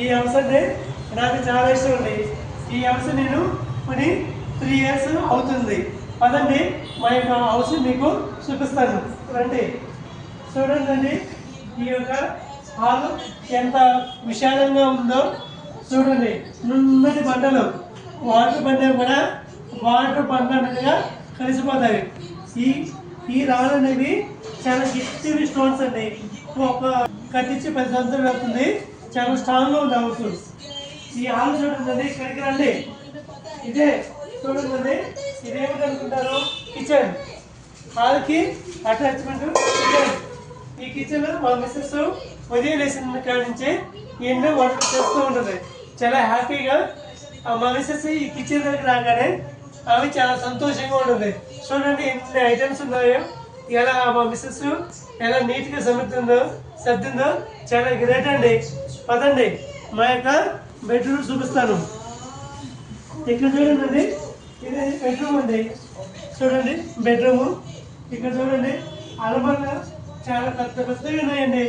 ఈ హౌస్ అంటే నాకు చాలా ఇష్టం అండి. ఈ హౌస్ నేను కొని 3 years అవుతుంది. పదండి మా యొక్క హౌస్ మీకు చూపిస్తాను. రండి, చూడండి. ఈ యొక్క హాల్ ఎంత విశాలంగా ఉందో చూడండి. నున్నటి బండలు, వాటర్ బండ కూడా వాటర్ బండగా కలిసిపోతాయి. ఈ రాళ్ళు అనేవి చాలా గట్టివి స్టోన్స్ అండి. ఒక కట్టించి 10 సంవత్సరాలు అవుతుంది. చాలా స్ట్రాంగ్గా ఉంది హౌస్. ఈ హాల్ చూడండి, ఇక్కడికి రండి. ఇదే చూడండి, ఇదేమిటి అనుకుంటారు? కిచెన్. హాల్కి అటాచ్మెంట్ కిచెన్. ఈ కిచెన్ మా మిస్సెస్ ఉదయం లేచిన కాడి నుంచి ఎన్నో వంటలు చేస్తూ ఉంటుంది. చాలా హ్యాపీగా మా మిస్సెస్ ఈ కిచెన్ దగ్గర రాగానే అవి చాలా సంతోషంగా ఉంటుంది. చూడండి ఎన్ని ఐటమ్స్ ఉన్నాయో, ఎలా మా మిస్సెస్ ఎలా నీట్గా సర్దిందో చాలా గ్రేట్ అండి. పదండి మా యొక్క బెడ్రూమ్ చూపిస్తాను. ఇక్కడ చూడండి, ఇది బెడ్రూమ్ అండి. చూడండి బెడ్రూము. ఇక్కడ చూడండి అలమరలు చాలా పెద్దవి ఉన్నాయండి,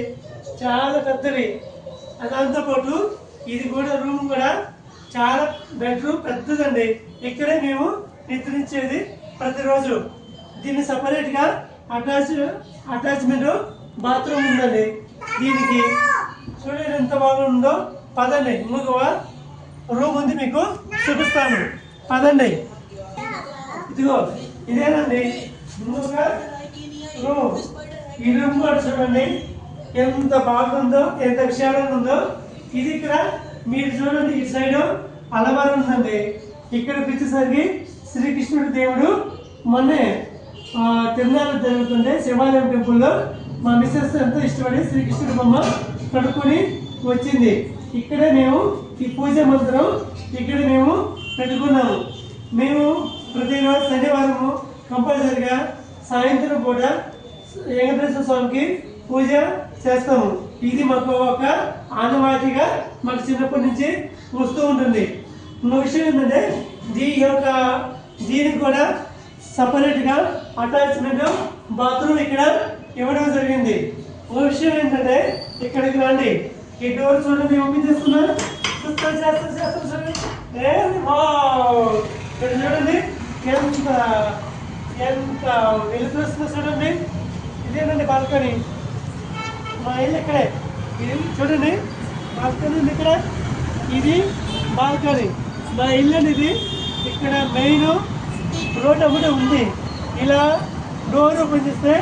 చాలా పెద్దవి. దాంతోపాటు ఇది కూడా రూమ్ కూడా చాలా బెడ్రూమ్ పెద్దదండి. ఇక్కడే మేము నిద్రించేది ప్రతిరోజు. దీన్ని సపరేట్గా అటాచ్మెంట్ బాత్రూమ్ ఉందండి దీనికి. చూడండి ఎంత బాగుందో. పదండి, ఇంకొక రూమ్ ఉంది మీకు చూపిస్తాను. పదండి, ఇదిగో ఇదేనండి ఇంకొక రూమ్. ఈ రూమ్ కూడా చూడండి ఎంత బాగుందో, ఎంత విశాలంగా ఉందో. ఇది ఇక్కడ మీరు చూడండి, ఇటు సైడ్ అలవారు ఉందండి. ఇక్కడికి వచ్చేసరికి శ్రీకృష్ణుడి దేవుడు మొన్నే తిరునాళ్ళు జరుగుతుంటే శివాలయం టెంపుల్లో మా మిస్సెస్ ఎంతో ఇష్టపడి శ్రీకృష్ణుడి బొమ్మ కడుక్కొని వచ్చింది. ఇక్కడే మేము ఈ పూజ మంత్రం ఇక్కడ మేము పెట్టుకున్నాము. మేము ప్రతిరోజు శనివారము కంపల్సరిగా సాయంత్రం పూట వెంకటేశ్వర స్వామికి పూజ చేస్తాము. ఇది మాకు ఒక ఆనవాయితీగా మాకు చిన్నప్పటి నుంచి వస్తూ ఉంటుంది. ఇంకో విషయం ఏంటంటే దీనికి కూడా సపరేట్గా అటాచ్మెంట్ బాత్రూమ్ ఇక్కడ ఇవ్వడం జరిగింది. ఒక విషయం ఏంటంటే ఇక్కడికి రండి, ఈ డోర్ చూడండి, ఓపెన్ చేస్తున్నారు. చూడండి ఎంత వెలుతురు వస్తుందో చూడండి. ఇదేనండి బాల్కనీ. మా ఇల్లు ఇక్కడే. ఇది చూడండి బాల్కనీ ఉంది ఇక్కడ. ఇది బాల్కనీ మా ఇల్లు అనేది. ఇక్కడ మెయిన్ రోడ్ ఒకటి ఉంది. ఇలా డోర్ ఓపెన్ చేస్తే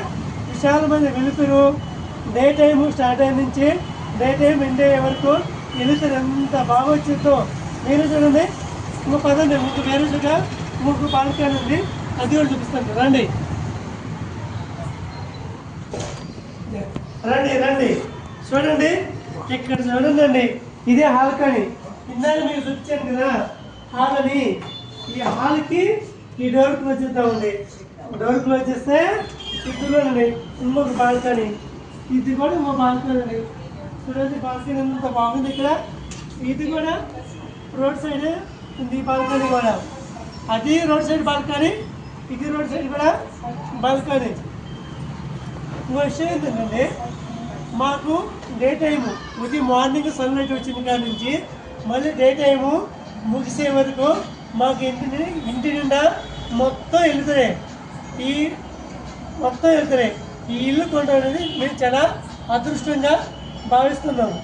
విశాలమైన వెలుతురు. డే టైము స్టార్ట్ అయిన నుంచి డే టైం ఎండ్ అయ్యే వరకు వెలుతురు ఎంత బాగా వచ్చిందో మీరు చూడండి. ఇంకో పదండి, వేరేగా ఇంకొక బాల్కనీ ఉంది, అది కూడా చూపిస్తాను. రండి రండి రండి చూడండి. ఇక్కడ చూడండి అండి, ఇదే హాల్. కానీ ఇందాక మీకు చూపించాను కదా హాల్ అని. ఈ హాల్కి ఈ డోర్ క్లోజ్ చేద్దామండి. డోర్ క్లోజ్ చేస్తే ఇదిగోనండి ఇంకొక బాల్కనీ. ఇది కూడా ఇంకో బాల్కనీ అండి. చూడండి బాల్కనీ ఎంత బాగుంది ఇక్కడ. ఇది కూడా రోడ్ సైడ్ ఉంది బాల్కనీ కూడా. అది రోడ్ సైడ్ బాల్కనీ, ఇది రోడ్ సైడ్ కూడా బాల్కనీ. ఇంకో విషయం ఏంటంటే మాకు డే టైము ఉదయం మార్నింగ్ సన్లైట్ వచ్చిన కాడి నుంచి మళ్ళీ డే టైము ముగిసే వరకు మాకు ఇంటి నిండా మొత్తం వెళ్తున్నాయి. ఈ ఇల్లు కొనడం అనేది మేము చాలా అదృష్టంగా భావిస్తున్నాము.